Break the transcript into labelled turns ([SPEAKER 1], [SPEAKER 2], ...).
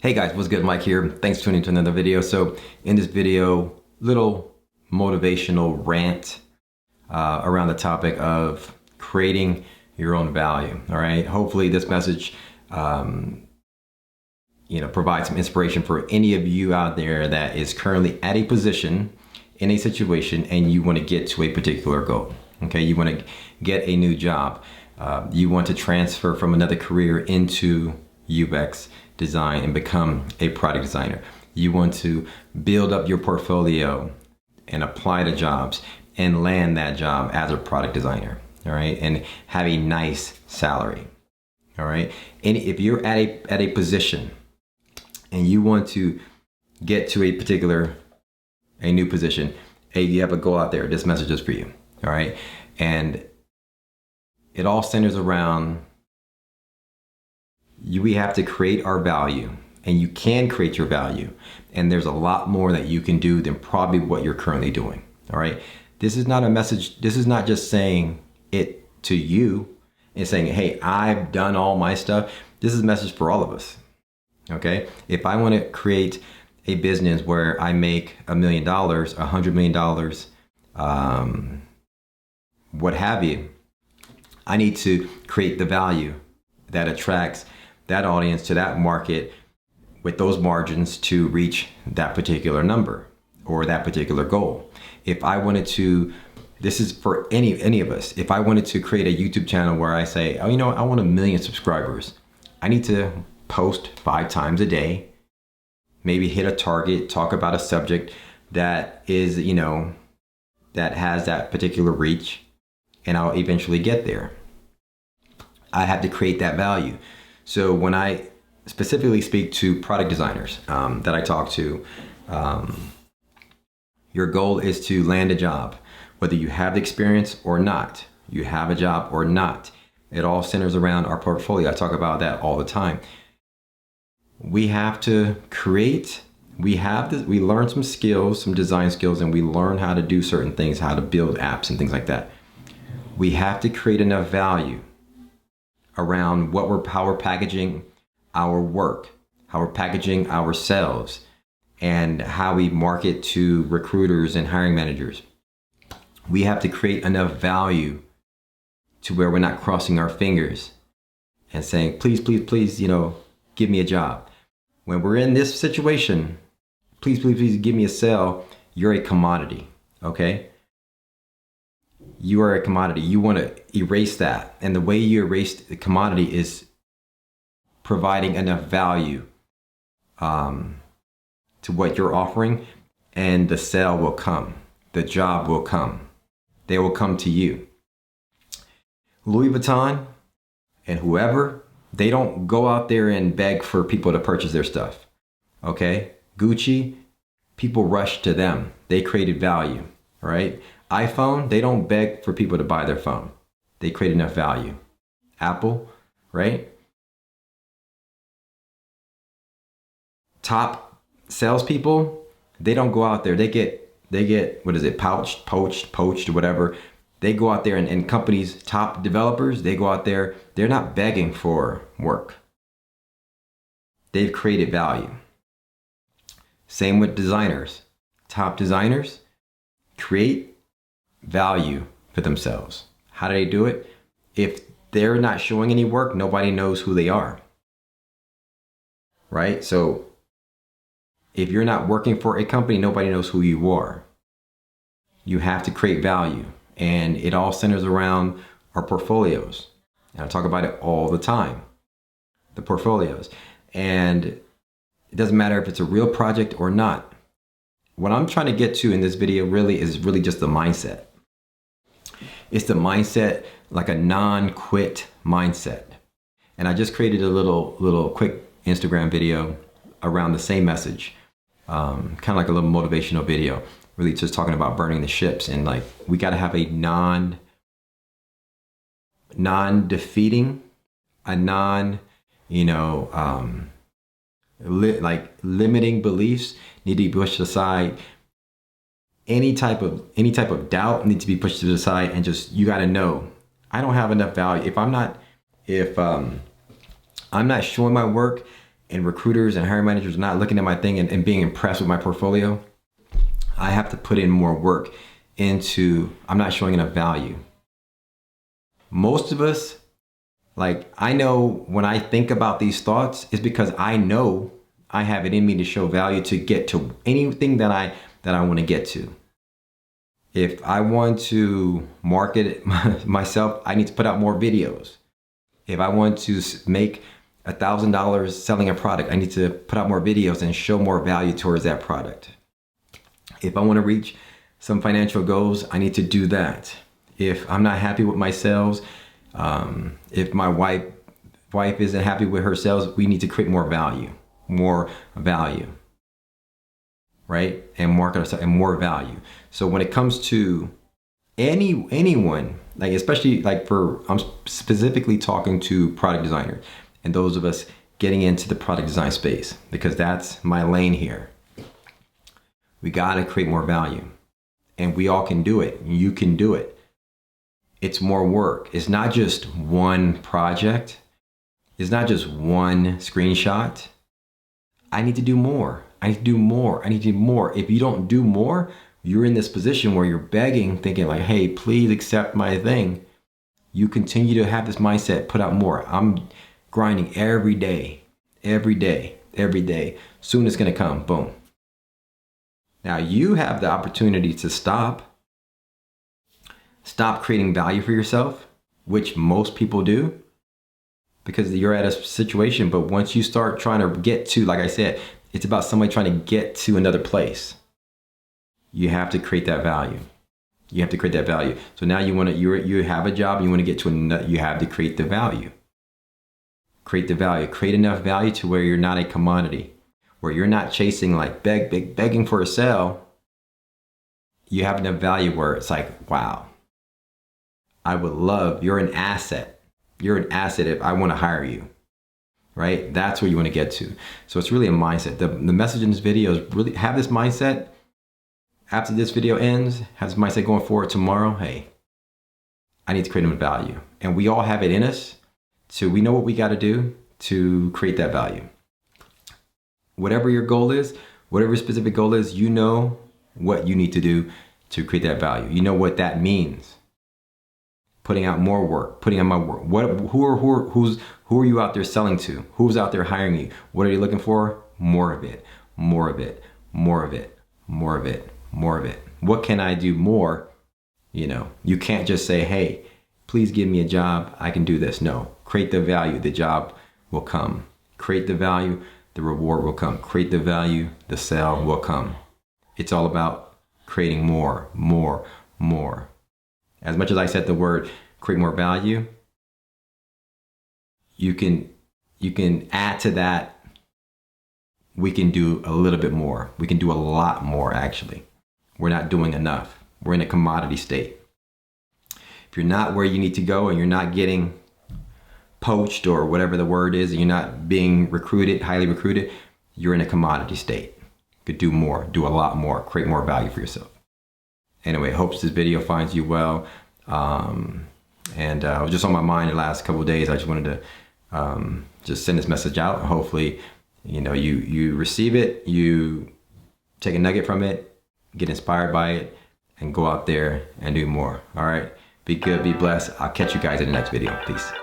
[SPEAKER 1] Hey guys, what's good? Mike here. Thanks for tuning into another video. So in this video, little motivational rant around the topic of creating your own value. All right. Hopefully this message, provides some inspiration for any of you out there that is currently at a position in a situation and you want to get to a particular goal. Okay. You want to get a new job. You want to transfer from another career into UX design and become a product designer. You want to build up your portfolio and apply to jobs and land that job as a product designer, all right, and have a nice salary, all right. And if you're at a position and you want to get to a new position, hey, you have a goal out there, this message is for you, all right. And it all centers around we have to create our value, and you can create your value. And there's a lot more that you can do than probably what you're currently doing. All right. This is not a message. This is not just saying it to you and saying, hey, I've done all my stuff. This is a message for all of us. Okay. If I want to create a business where I make $1 million, $100 million, what have you, I need to create the value that attracts that audience to that market with those margins to reach that particular number or that particular goal. If I wanted to, this is for any of us, if I wanted to create a YouTube channel where I say, oh, I want 1 million subscribers, I need to post 5 times a day, maybe hit a target, talk about a subject that is, that has that particular reach, and I'll eventually get there. I have to create that value. So when I specifically speak to product designers that I talk to, your goal is to land a job, whether you have the experience or not, you have a job or not. It all centers around our portfolio. I talk about that all the time. We have to create, we learn some skills, some design skills, and we learn how to do certain things, how to build apps and things like that. We have to create enough value around how we're packaging our work, how we're packaging ourselves, and how we market to recruiters and hiring managers. We have to create enough value to where we're not crossing our fingers and saying, please, please, please, give me a job. When we're in this situation, please, please, please give me a sale. You're a commodity, okay? You are a commodity. You want to erase that. And the way you erase the commodity is providing enough value to what you're offering, and the sale will come. The job will come. They will come to you. Louis Vuitton and whoever, they don't go out there and beg for people to purchase their stuff. Okay? Gucci, people rush to them. They created value, right? iPhone, they don't beg for people to buy their phone. They create enough value. Apple, right? Top salespeople, they don't go out there. They get what is it, poached, or whatever. They go out there and companies, top developers, they go out there. They're not begging for work. They've created value. Same with designers. Top designers create value for themselves. How do they do it? If they're not showing any work, nobody knows who they are. Right? So if you're not working for a company, nobody knows who you are. You have to create value. And it all centers around our portfolios. And I talk about it all the time. The portfolios. And it doesn't matter if it's a real project or not. What I'm trying to get to in this video is just the mindset. It's the mindset, like a non-quit mindset. And I just created a little quick Instagram video around the same message. Kind of like a little motivational video, really just talking about burning the ships. And like, we got to have a non-defeating, limiting beliefs need to be pushed aside. Any type of doubt needs to be pushed to the side, and just, you got to know, I don't have enough value. If I'm not showing my work and recruiters and hiring managers are not looking at my thing and being impressed with my portfolio, I have to put in more work into, I'm not showing enough value. Most of us, like, I know when I think about these thoughts, it's because I know I have it in me to show value to get to anything that I want to get to. If I want to market it myself, I need to put out more videos. If I want to make $1,000 selling a product, I need to put out more videos and show more value towards that product. If I want to reach some financial goals, I need to do that. If I'm not happy with my sales, if my wife isn't happy with her sales, we need to create more value, right? And market ourselves and more value. So when it comes to anyone, like especially like I'm specifically talking to product designers and those of us getting into the product design space, because that's my lane here. We got to create more value, and we all can do it. You can do it. It's more work. It's not just one project. It's not just one screenshot. I need to do more. I need to do more. I need to do more. If you don't do more, you're in this position where you're begging, thinking like, hey, please accept my thing. You continue to have this mindset, put out more. I'm grinding every day, every day, every day. Soon it's going to come. Boom. Now you have the opportunity to stop creating value for yourself, which most people do, because you're at a situation. But once you start trying to get to, like I said, it's about somebody trying to get to another place. You have to create that value. You have to create that value. So now you have a job, you want to get to another, you have to create the value. Create the value. Create enough value to where you're not a commodity, where you're not chasing like begging for a sale. You have enough value where it's like, wow, you're an asset. You're an asset if I want to hire you, right? That's where you want to get to. So it's really a mindset. The message in this video is really have this mindset. After this video ends, have this mindset going forward tomorrow. Hey, I need to create enough value. And we all have it in us. So we know what we got to do to create that value. Whatever your goal is, whatever your specific goal is, you know what you need to do to create that value. You know what that means. Putting out more work, putting out my work. Who are you out there selling to? Who's out there hiring you? What are you looking for? More of it, more of it, more of it, more of it, more of it. What can I do more? You can't just say, hey, please give me a job. I can do this. No, create the value. The job will come. Create the value. The reward will come. Create the value. The sale will come. It's all about creating more, more, more. As much as I said the word create more value, you can add to that. We can do a little bit more. We can do a lot more, actually. We're not doing enough. We're in a commodity state. If you're not where you need to go and you're not getting poached or whatever the word is, and you're not being recruited, highly recruited, you're in a commodity state. You could do more, do a lot more, create more value for yourself. Anyway, hopes this video finds you well. It was just on my mind the last couple of days. I just wanted to just send this message out. Hopefully, you receive it, you take a nugget from it, get inspired by it, and go out there and do more. All right. Be good, be blessed. I'll catch you guys in the next video. Peace.